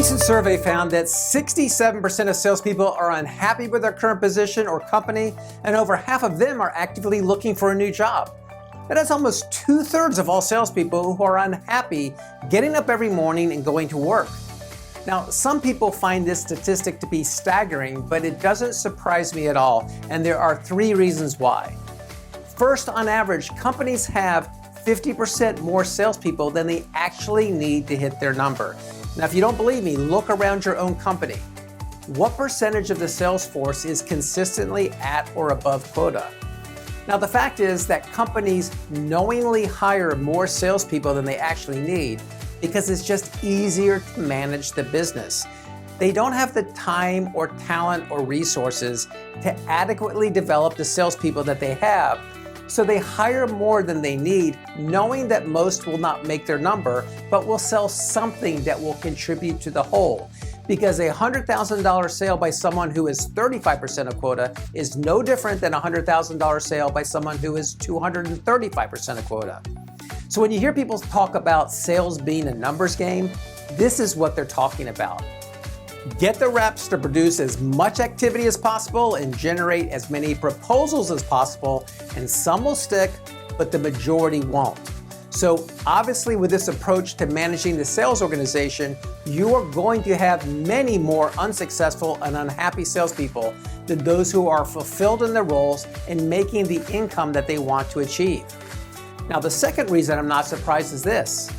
recent survey found that 67% of salespeople are unhappy with their current position or company, and over half of them are actively looking for a new job. That is almost 2/3 of all salespeople who are unhappy getting up every morning and going to work. Now, some people find this statistic to be staggering, but it doesn't surprise me at all, and there are 3 reasons why. First, on average, companies have 50% more salespeople than they actually need to hit their number. Now, if you don't believe me, look around your own company. What percentage of the sales force is consistently at or above quota? Now, the fact is that companies knowingly hire more salespeople than they actually need because it's just easier to manage the business. They don't have the time or talent or resources to adequately develop the salespeople that they have, so they hire more than they need, knowing that most will not make their number, but will sell something that will contribute to the whole. Because a $100,000 sale by someone who is 35% of quota is no different than a $100,000 sale by someone who is 235% of quota. So when you hear people talk about sales being a numbers game, this is what they're talking about. Get the reps to produce as much activity as possible and generate as many proposals as possible, and some will stick, but the majority won't. So obviously with this approach to managing the sales organization, you are going to have many more unsuccessful and unhappy salespeople than those who are fulfilled in their roles and making the income that they want to achieve. Now, the second reason I'm not surprised is this.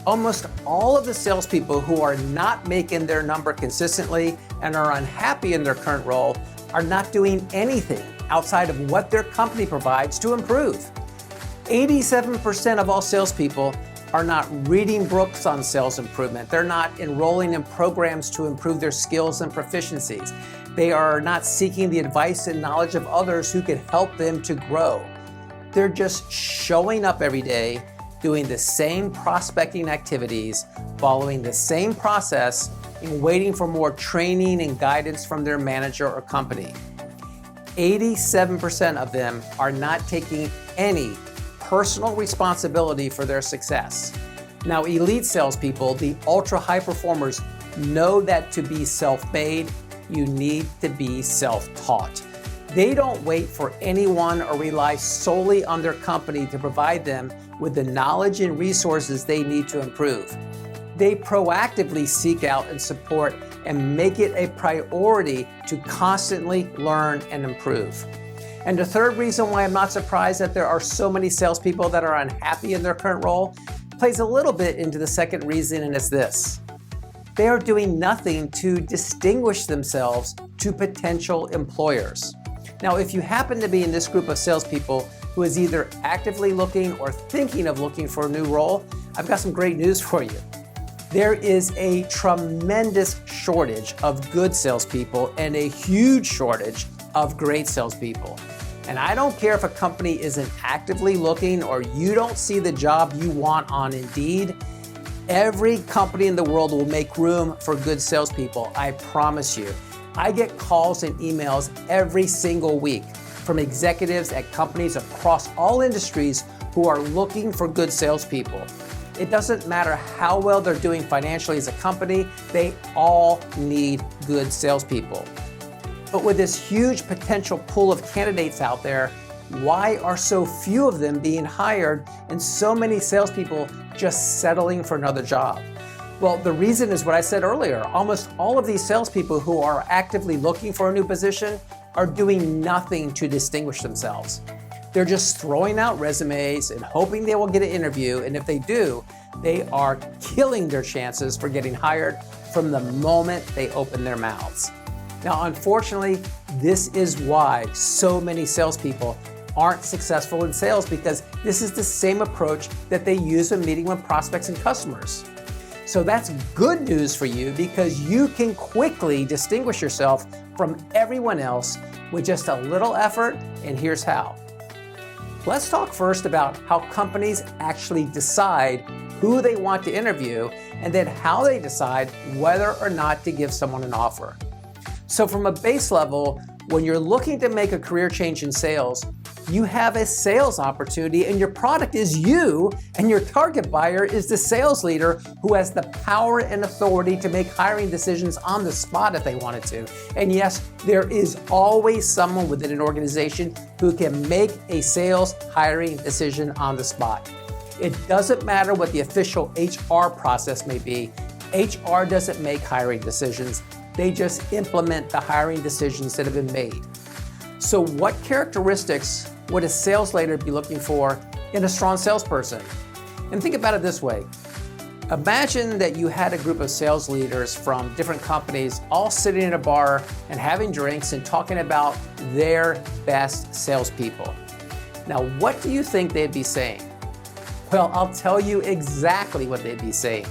Almost all of the salespeople who are not making their number consistently and are unhappy in their current role are not doing anything outside of what their company provides to improve. 87% of all salespeople are not reading books on sales improvement. They're not enrolling in programs to improve their skills and proficiencies. They are not seeking the advice and knowledge of others who can help them to grow. They're just showing up every day, doing the same prospecting activities, following the same process, and waiting for more training and guidance from their manager or company. 87% of them are not taking any personal responsibility for their success. Now, elite salespeople, the ultra high performers, know that to be self-made, you need to be self-taught. They don't wait for anyone or rely solely on their company to provide them with the knowledge and resources they need to improve. They proactively seek out and support and make it a priority to constantly learn and improve. And the third reason why I'm not surprised that there are so many salespeople that are unhappy in their current role plays a little bit into the second reason, and it's this. They are doing nothing to distinguish themselves to potential employers. Now, if you happen to be in this group of salespeople who is either actively looking or thinking of looking for a new role, I've got some great news for you. There is a tremendous shortage of good salespeople and a huge shortage of great salespeople. And I don't care if a company isn't actively looking or you don't see the job you want on Indeed. Every company in the world will make room for good salespeople, I promise you. I get calls and emails every single week from executives at companies across all industries who are looking for good salespeople. It doesn't matter how well they're doing financially as a company, they all need good salespeople. But with this huge potential pool of candidates out there, why are so few of them being hired and so many salespeople just settling for another job? Well, the reason is what I said earlier. Almost all of these salespeople who are actively looking for a new position are doing nothing to distinguish themselves. They're just throwing out resumes and hoping they will get an interview, and if they do, they are killing their chances for getting hired from the moment they open their mouths. Now, unfortunately, this is why so many salespeople aren't successful in sales, because this is the same approach that they use when meeting with prospects and customers. So that's good news for you because you can quickly distinguish yourself from everyone else with just a little effort, and here's how. Let's talk first about how companies actually decide who they want to interview and then how they decide whether or not to give someone an offer. So from a base level, when you're looking to make a career change in sales, You have a sales opportunity and your product is you, and your target buyer is the sales leader who has the power and authority to make hiring decisions on the spot if they wanted to. And yes, there is always someone within an organization who can make a sales hiring decision on the spot. It doesn't matter what the official HR process may be. HR doesn't make hiring decisions. They just implement the hiring decisions that have been made. So what characteristics would a sales leader be looking for in a strong salesperson? And think about it this way. Imagine that you had a group of sales leaders from different companies all sitting in a bar and having drinks and talking about their best salespeople. Now, what do you think they'd be saying? Well, I'll tell you exactly what they'd be saying.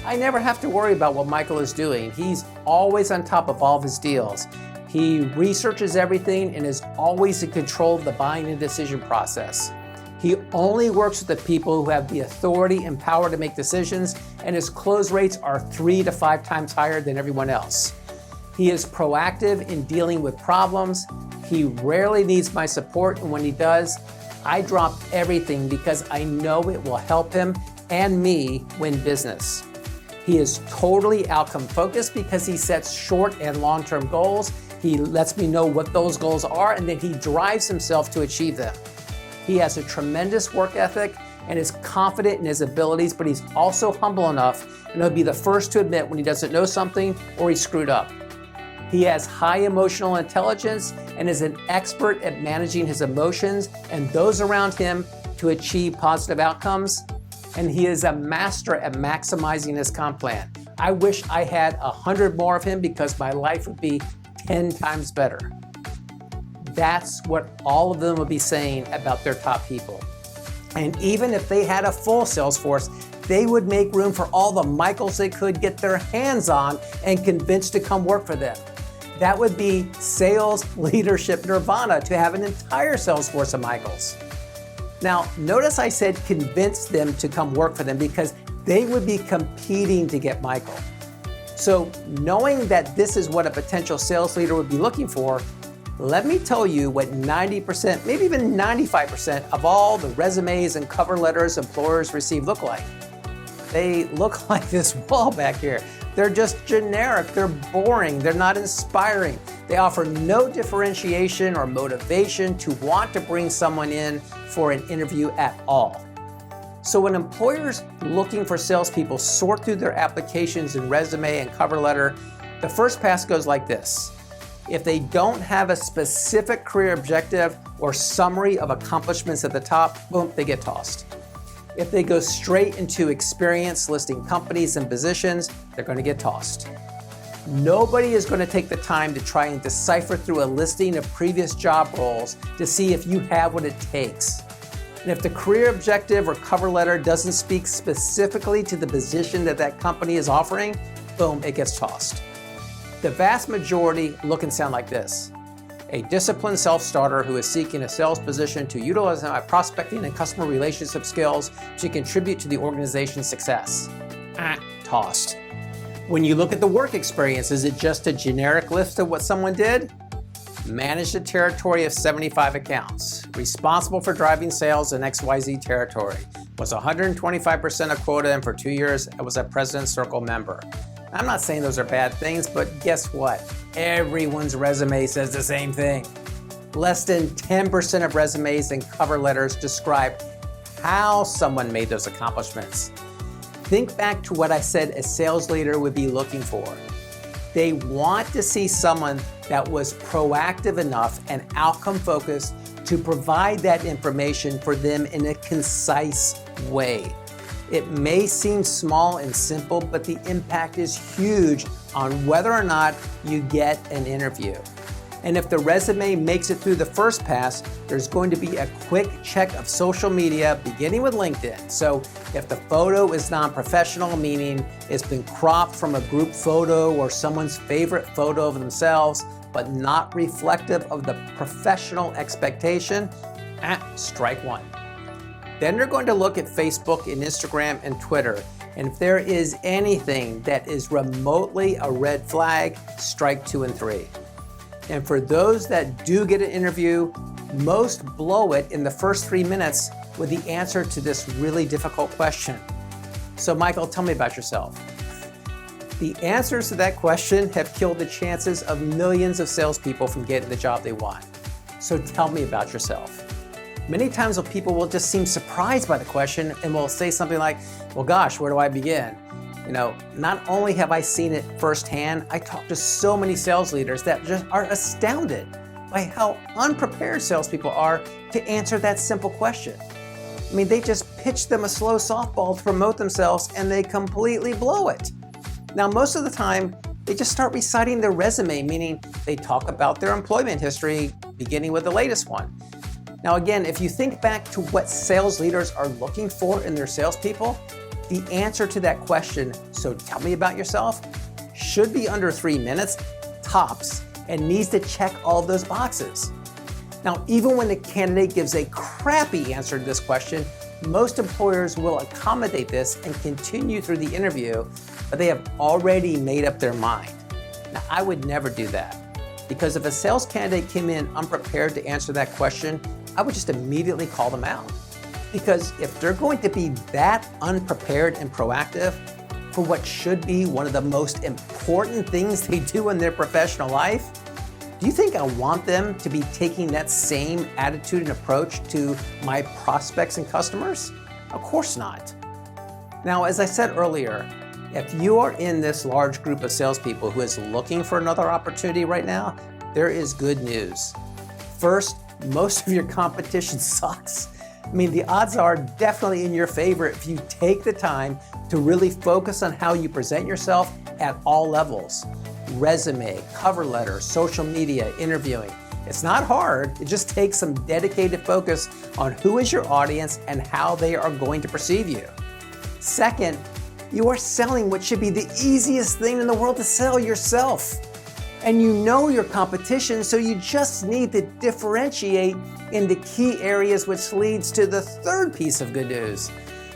I never have to worry about what Michael is doing. He's always on top of all of his deals. He researches everything and is always in control of the buying and decision process. He only works with the people who have the authority and power to make decisions, and his close rates are 3 to 5 times higher than everyone else. He is proactive in dealing with problems. He rarely needs my support, and when he does, I drop everything because I know it will help him and me win business. He is totally outcome focused because he sets short and long-term goals. He lets me know what those goals are, and then he drives himself to achieve them. He has a tremendous work ethic and is confident in his abilities, but he's also humble enough, and he'll be the first to admit when he doesn't know something or he screwed up. He has high emotional intelligence and is an expert at managing his emotions and those around him to achieve positive outcomes. And he is a master at maximizing his comp plan. I wish I had 100 more of him because my life would be 10 times better. That's what all of them would be saying about their top people. And even if they had a full sales force, they would make room for all the Michaels they could get their hands on and convince to come work for them. That would be sales leadership nirvana, to have an entire sales force of Michaels. Now, notice I said convince them to come work for them because they would be competing to get Michael. So knowing that this is what a potential sales leader would be looking for, let me tell you what 90%, maybe even 95% of all the resumes and cover letters employers receive look like. They look like this wall back here. They're just generic, they're boring, they're not inspiring. They offer no differentiation or motivation to want to bring someone in for an interview at all. So when employers looking for salespeople sort through their applications and resume and cover letter, the first pass goes like this. If they don't have a specific career objective or summary of accomplishments at the top, boom, they get tossed. If they go straight into experience listing companies and positions, they're going to get tossed. Nobody is going to take the time to try and decipher through a listing of previous job roles to see if you have what it takes. And if the career objective or cover letter doesn't speak specifically to the position that that company is offering, boom, it gets tossed. The vast majority look and sound like this. A disciplined self-starter who is seeking a sales position to utilize my prospecting and customer relationship skills to contribute to the organization's success. Tossed. When you look at the work experience, is it just a generic list of what someone did? Managed a territory of 75 accounts, responsible for driving sales in XYZ territory, was 125% of quota, and for 2 years I was a President's Circle member. I'm not saying those are bad things, but guess what? Everyone's resume says the same thing. Less than 10% of resumes and cover letters describe how someone made those accomplishments. Think back to what I said a sales leader would be looking for. They want to see someone that was proactive enough and outcome focused to provide that information for them in a concise way. It may seem small and simple, but the impact is huge on whether or not you get an interview. And if the resume makes it through the first pass, there's going to be a quick check of social media, beginning with LinkedIn. So if the photo is non-professional, meaning it's been cropped from a group photo or someone's favorite photo of themselves, but not reflective of the professional expectation, strike one. Then they're going to look at Facebook and Instagram and Twitter. And if there is anything that is remotely a red flag, strike 2 and 3. And for those that do get an interview, Most blow it in the first 3 minutes with the answer to this really difficult question. So Michael, tell me about yourself. The answers to that question have killed the chances of millions of salespeople from getting the job they want. So tell me about yourself. Many times people will just seem surprised by the question and will say something like, well, gosh, where do I begin? Not only have I seen it firsthand, I talk to so many sales leaders that just are astounded by how unprepared salespeople are to answer that simple question. They just pitch them a slow softball to promote themselves and they completely blow it. Now, most of the time, they just start reciting their resume, meaning they talk about their employment history, beginning with the latest one. Now, again, if you think back to what sales leaders are looking for in their salespeople, the answer to that question, so tell me about yourself, should be under 3 minutes, tops, and needs to check all of those boxes. Now, even when the candidate gives a crappy answer to this question, most employers will accommodate this and continue through the interview, but they have already made up their mind. Now, I would never do that, because if a sales candidate came in unprepared to answer that question, I would just immediately call them out. Because if they're going to be that unprepared and proactive for what should be one of the most important things they do in their professional life, do you think I want them to be taking that same attitude and approach to my prospects and customers? Of course not. Now, as I said earlier, if you are in this large group of salespeople who is looking for another opportunity right now, there is good news. First, most of your competition sucks. The odds are definitely in your favor if you take the time to really focus on how you present yourself at all levels. Resume, cover letter, social media, interviewing. It's not hard, it just takes some dedicated focus on who is your audience and how they are going to perceive you. Second, you are selling what should be the easiest thing in the world to sell, yourself. And you know your competition, so you just need to differentiate in the key areas, which leads to the third piece of good news.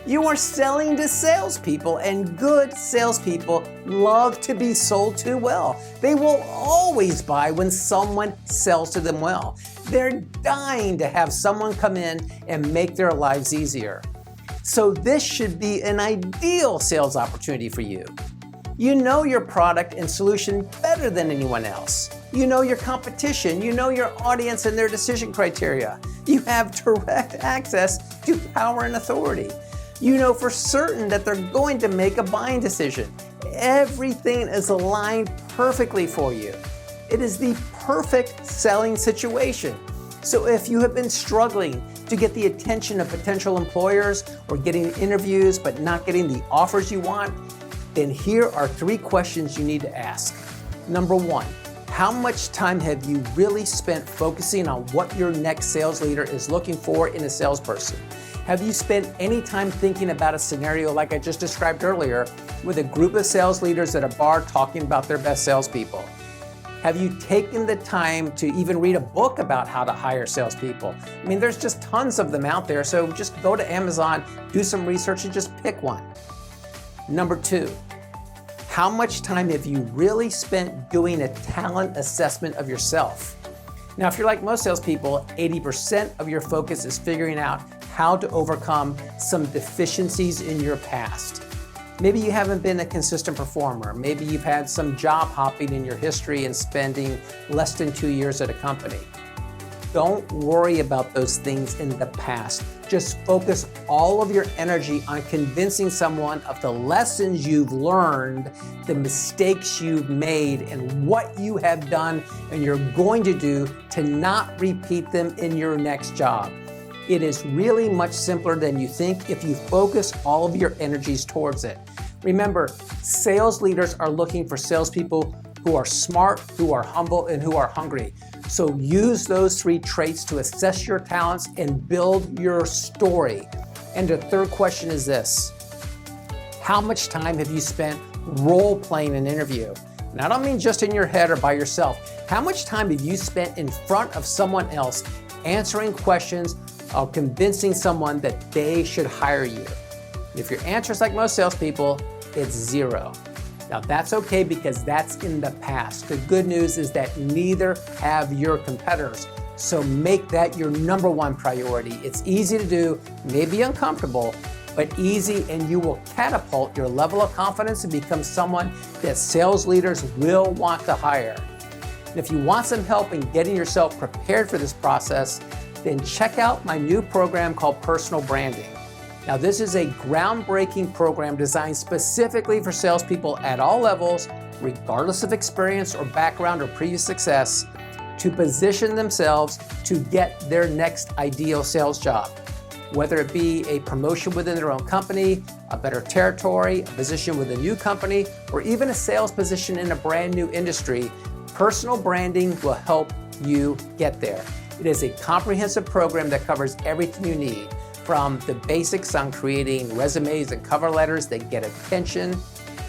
You are selling to salespeople, and good salespeople love to be sold to well. They will always buy when someone sells to them well. They're dying to have someone come in and make their lives easier. So this should be an ideal sales opportunity for you. You know your product and solution better than anyone else. You know your competition, you know your audience and their decision criteria. You have direct access to power and authority. You know for certain that they're going to make a buying decision. Everything is aligned perfectly for you. It is the perfect selling situation. So if you have been struggling to get the attention of potential employers or getting interviews but not getting the offers you want, then here are 3 questions you need to ask. Number 1, how much time have you really spent focusing on what your next sales leader is looking for in a salesperson? Have you spent any time thinking about a scenario like I just described earlier with a group of sales leaders at a bar talking about their best salespeople? Have you taken the time to even read a book about how to hire salespeople? There's just tons of them out there, so just go to Amazon, do some research, and just pick one. Number 2, how much time have you really spent doing a talent assessment of yourself? Now, if you're like most salespeople, 80% of your focus is figuring out how to overcome some deficiencies in your past. Maybe you haven't been a consistent performer. Maybe you've had some job hopping in your history and spending less than 2 years at a company. Don't worry about those things in the past. Just focus all of your energy on convincing someone of the lessons you've learned, the mistakes you've made, and what you have done and you're going to do to not repeat them in your next job. It is really much simpler than you think if you focus all of your energies towards it. Remember, sales leaders are looking for salespeople who are smart, who are humble, and who are hungry. So use those 3 traits to assess your talents and build your story. And the third question is this: how much time have you spent role-playing an interview? And I don't mean just in your head or by yourself. How much time have you spent in front of someone else answering questions or convincing someone that they should hire you? If your answer is like most salespeople, it's 0. Now that's okay because that's in the past. The good news is that neither have your competitors. So make that your number one priority. It's easy to do, maybe uncomfortable, but easy, and you will catapult your level of confidence and become someone that sales leaders will want to hire. And if you want some help in getting yourself prepared for this process, then check out my new program called Personal Branding. Now, this is a groundbreaking program designed specifically for salespeople at all levels, regardless of experience or background or previous success, to position themselves to get their next ideal sales job. Whether it be a promotion within their own company, a better territory, a position with a new company, or even a sales position in a brand new industry, personal branding will help you get there. It is a comprehensive program that covers everything you need, from the basics on creating resumes and cover letters that get attention,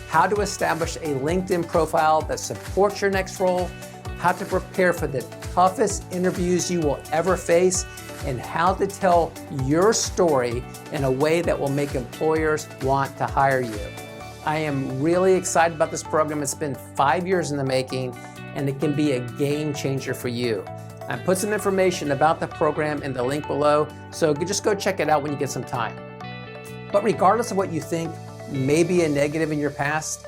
how to establish a LinkedIn profile that supports your next role, how to prepare for the toughest interviews you will ever face, and how to tell your story in a way that will make employers want to hire you. I am really excited about this program. It's been 5 years in the making, and it can be a game changer for you. I put some information about the program in the link below, so just go check it out when you get some time. But regardless of what you think may be a negative in your past,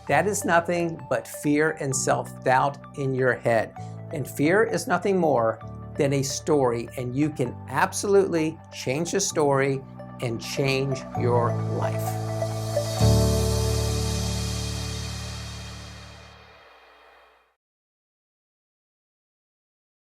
that is nothing but fear and self-doubt in your head. And fear is nothing more than a story, and you can absolutely change the story and change your life.